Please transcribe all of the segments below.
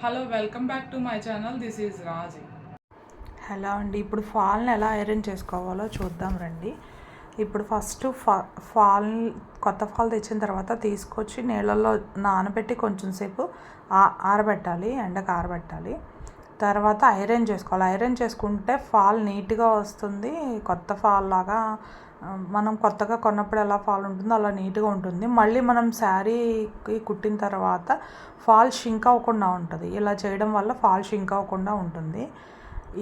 Hello welcome back to my channel. This is Raji. Hello అండి. ఇప్పుడు ఫాల్ని ఎలా iron చేసుకోవాలో చూద్దాం రండి. ఇప్పుడు ఫస్ట్ ఫాల్ కొత్త ఫాల్ తెచ్చిన తర్వాత తీసుకొచ్చి నీళ్ళల్లో నానబెట్టి కొంచెం సేపు ఆరబెట్టాలి, ఎండకు ఆరబెట్టాలి. తర్వాత ఐరన్ చేసుకోవాలి. ఐరన్ చేసుకుంటే ఫాల్ నీట్గా వస్తుంది. కొత్త ఫాల్ లాగా మనం కొత్తగా కొన్నప్పుడు ఎలా ఫాల్ ఉంటుందో అలా నీట్గా ఉంటుంది. మళ్ళీ మనం శారీకి కుట్టిన తర్వాత ఫాల్ షింక్ అవ్వకుండా ఉంటుంది. ఇలా చేయడం వల్ల ఫాల్ షింక్ అవ్వకుండా ఉంటుంది.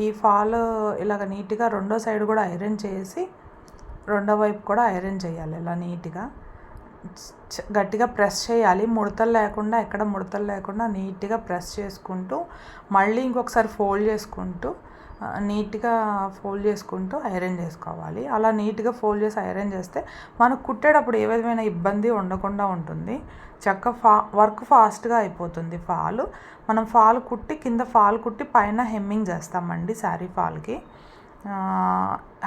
ఈ ఫాల్ ఇలాగ నీట్గా రెండో సైడ్ కూడా ఐరన్ చేసి రెండో వైపు కూడా ఐరన్ చేయాలి. ఇలా నీట్గా గట్టిగా ప్రెస్ చేయాలి. ముడతలు లేకుండా, ఎక్కడ ముడతలు లేకుండా నీట్గా ప్రెస్ చేసుకుంటూ మళ్ళీ ఇంకొకసారి ఫోల్డ్ చేసుకుంటూ నీట్గా ఫోల్డ్ చేసుకుంటూ ఐరన్ చేసుకోవాలి. అలా నీట్గా ఫోల్డ్ చేసి ఐరన్ చేస్తే మనకు కుట్టేటప్పుడు ఏ విధమైన ఇబ్బంది ఉండకుండా ఉంటుంది. వర్క్ ఫాస్ట్గా అయిపోతుంది. మనం ఫాల్ కుట్టి కింద ఫాల్ కుట్టి పైన హెమ్మింగ్ చేస్తామండి. శారీ ఫాల్కి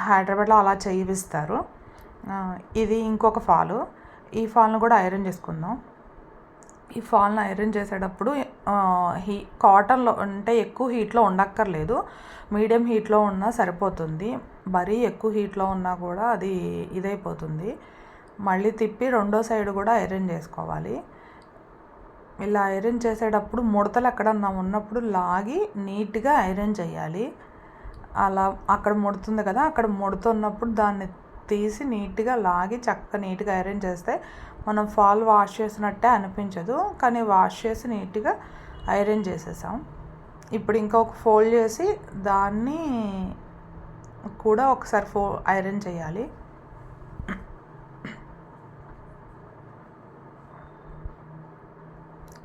హైదరాబాద్లో అలా చేయిస్తారు. ఇది ఇంకొక ఫాలు. ఈ ఫాల్ను కూడా ఐరన్ చేసుకుందాం. ఈ ఫాల్ని ఐరన్ చేసేటప్పుడు కాటన్లో అంటే ఎక్కువ హీట్లో ఉండక్కర్లేదు, మీడియం హీట్లో ఉన్నా సరిపోతుంది. మరీ ఎక్కువ హీట్లో ఉన్నా కూడా అది ఇదైపోతుంది. మళ్ళీ తిప్పి రెండో సైడ్ కూడా ఐరన్ చేసుకోవాలి. ఇలా ఐరన్ చేసేటప్పుడు ముడతలు ఎక్కడన్నా ఉన్నప్పుడు లాగి నీట్గా ఐరన్ చేయాలి. అలా అక్కడ ముడుతుంది కదా, అక్కడ ముడుతున్నప్పుడు దాన్ని తీసి నీట్గా లాగి నీట్గా ఐరన్ చేస్తే మనం ఫాల్ వాష్ చేసినట్టే అనిపించదు, కానీ వాష్ చేసి నీట్గా ఐరన్ చేసేసాం. ఇప్పుడు ఇంకొక ఫోల్డ్ చేసి దాన్ని కూడా ఒకసారి ఐరన్ చేయాలి.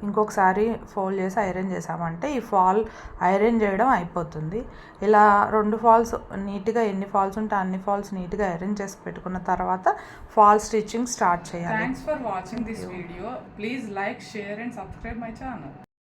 ఇంకొకసారి ఫోల్డ్ చేసి ఐరన్ చేసామంటే ఈ ఫాల్ ఐరన్ చేయడం అయిపోతుంది. ఇలా రెండు ఫాల్స్ నీట్గా ఎన్ని ఫాల్స్ ఉంటే అన్ని ఫాల్స్ నీట్గా ఐరన్ చేసి పెట్టుకున్న తర్వాత ఫాల్ స్టిచ్చింగ్ స్టార్ట్ చేయాలి. Thanks for watching this video. Please like, share and subscribe my channel.